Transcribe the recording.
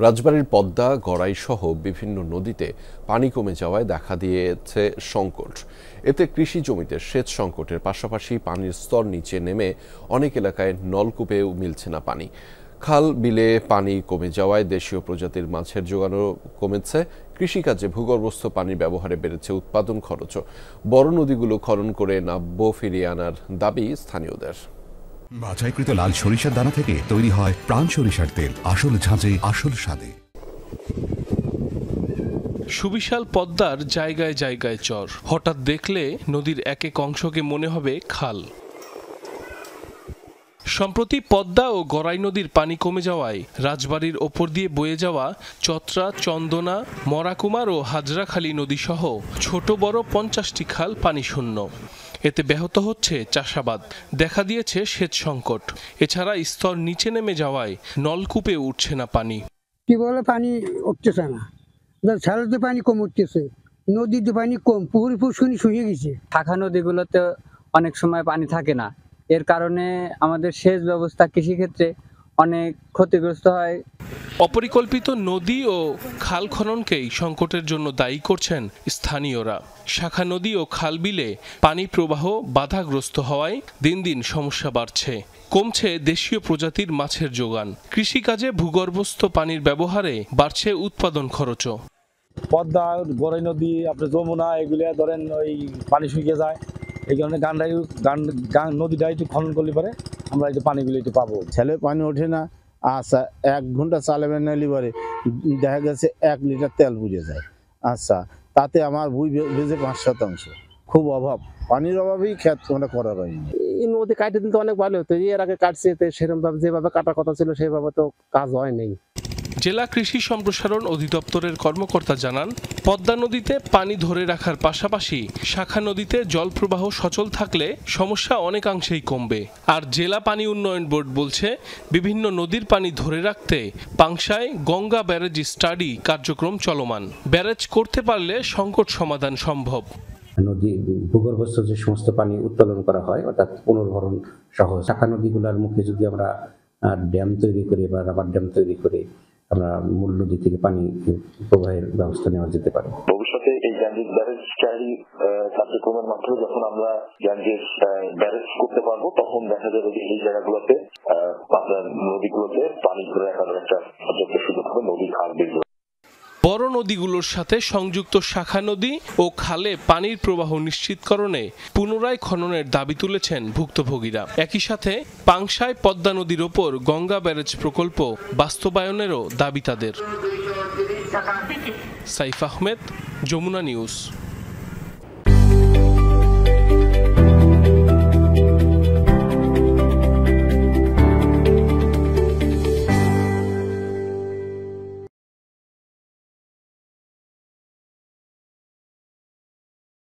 রাজবাড়ীর পদ্মা, গড়াই সহ বিভিন্ন নদীতে পানি কমে যাওয়ায় দেখা দিয়েছে সংকট। এতে কৃষি জমিতে সেচ সংকটের পাশাপাশি পানির স্তর নিচে নেমে অনেক এলাকায় নলকূপেও মিলছে না পানি। খাল বিলে পানি কমে যাওয়ায় দেশীয় প্রজাতির মাছের যোগানও কমেছে। কৃষিকাজে ভূগর্ভস্থ পানির ব্যবহারে বেড়েছে উৎপাদন খরচও। বড় নদীগুলো খনন করে নাব্য ফিরিয়ে আনার দাবি স্থানীয়দের। বাছাইকৃত লাল সরিষার দানা থেকে তৈরি হয় প্রাণ সরিষার তেল, আসল ঝাঁঝে আসল স্বাদে। সুবিশাল পদ্মার জায়গায় জায়গায় চর, হঠাৎ দেখলে নদীর এক এক অংশকে মনে হবে খাল। সম্প্রতি পদ্মা ও গড়াই নদীর পানি কমে যাওয়ায় রাজবাড়ীর ওপর দিয়ে বয়ে যাওয়া চত্রা, চন্দনা, মরাকুমার ও হাজরাখালী নদী সহ ছোট বড় 50টি খাল পানি শূন্য। এতে ব্যাহত হচ্ছে চাষাবাদ, দেখা দিয়েছে সেচ সংকট। এছাড়া স্তর নিচে নেমে যাওয়ায় নলকূপে উঠছে না পানি। কি বলে পানি উঠতেছে না, ছাড়াতে পানি কম উঠতেছে, নদীতে পানি কম, পুকুর শুকিয়ে গেছে। শাখা নদীগুলোতে অনেক সময় পানি থাকে না, এর কারণে আমাদের সেচ ব্যবস্থা কৃষিক্ষেত্রে অনেক ক্ষতিগ্রস্ত হয়। অপরিকল্পিত নদী ও খাল খননকেই সংকটের জন্য দায়ী করছেন স্থানীয়রা। শাখা নদী ও খাল বিলে পানি প্রবাহ বাধাগ্রস্ত হওয়ায় দিন দিন সমস্যা বাড়ছে। কমছে দেশীয় প্রজাতির মাছের যোগান। কৃষিকাজে ভূগর্ভস্থ পানির ব্যবহারে বাড়ছে উৎপাদন খরচও। পদ্মা, গড়াই নদী, আপনার যমুনা, এগুলো ধরেন ওই পানি শুকিয়ে যায়। এই কারণে নদীটা একটু খনন করলে পরে আমরা একটু পানিগুলো একটু পাবো। ছেলে পানি ওঠে না। আচ্ছা, 1 ঘন্টা চালাবেন নালি পরে দেখা গেছে 1 লিটার তেল পুড়ে যায়। আচ্ছা, তাতে আমার ভুঁই ভেজে 5%। খুব অভাব, পানির অভাবেই ক্ষেত করা হয়নি। এই নদী কাটে দিতে অনেক ভালো হতো, এর আগে কাটছে, সেরকম ভাবে যেভাবে কাটার কথা ছিল সেভাবে তো কাজ হয় নাই। জেলা কৃষি সম্প্রসারণ অধিদপ্তরের কর্মকর্তা জানান, পদ্মা নদীতে পানি ধরে রাখার পাশাপাশি শাখা নদীতে জল প্রবাহ সচল থাকলে সমস্যা অনেকাংশেই কমবে। আর জেলা পানি উন্নয়ন বোর্ড বলছে, বিভিন্ন নদীর পানি ধরে রাখতে পাংশায় গঙ্গা ব্যারেজ স্টাডি কার্যক্রম চলমান। ব্যারেজ করতে পারলে সংকট সমাধান সম্ভব। নদী ভূগর্ভস্থ যে সমস্ত পানি উত্তোলন করা হয়, অর্থাৎ পুনর্ভরণ সহ শাখা নদীগুলোর মুখে যদি আমরা ড্যাম তৈরি করি বা রাবার ড্যাম তৈরি করে আমরা মূল নদী থেকে পানি প্রবাহের ব্যবস্থা নেওয়া যেতে পারে। ভবিষ্যতে এই গ্যাঞ্জেস ব্যারেজ স্টাডি কার্যক্রমের মাধ্যমে যখন আমরা গ্যাঞ্জেস ব্যারেজ করতে পারবো, তখন দেখা যাবে যে এই জায়গাগুলোতে আপনার নদীগুলোতে পানি ধরে রাখার একটা পর্যাপ্ত সুযোগ হবে। নদী খাল বিল বড় নদীগুলোর সাথে সংযুক্ত শাখা নদী ও খালে পানির প্রবাহ নিশ্চিতকরণে পুনরায় খননের দাবি তুলেছেন ভুক্তভোগীরা। একই সাথে পাংশায় পদ্মা নদীর ওপর গঙ্গা ব্যারেজ প্রকল্প বাস্তবায়নেরও দাবি তাদের। সাইফ আহমেদ, যমুনা নিউজ।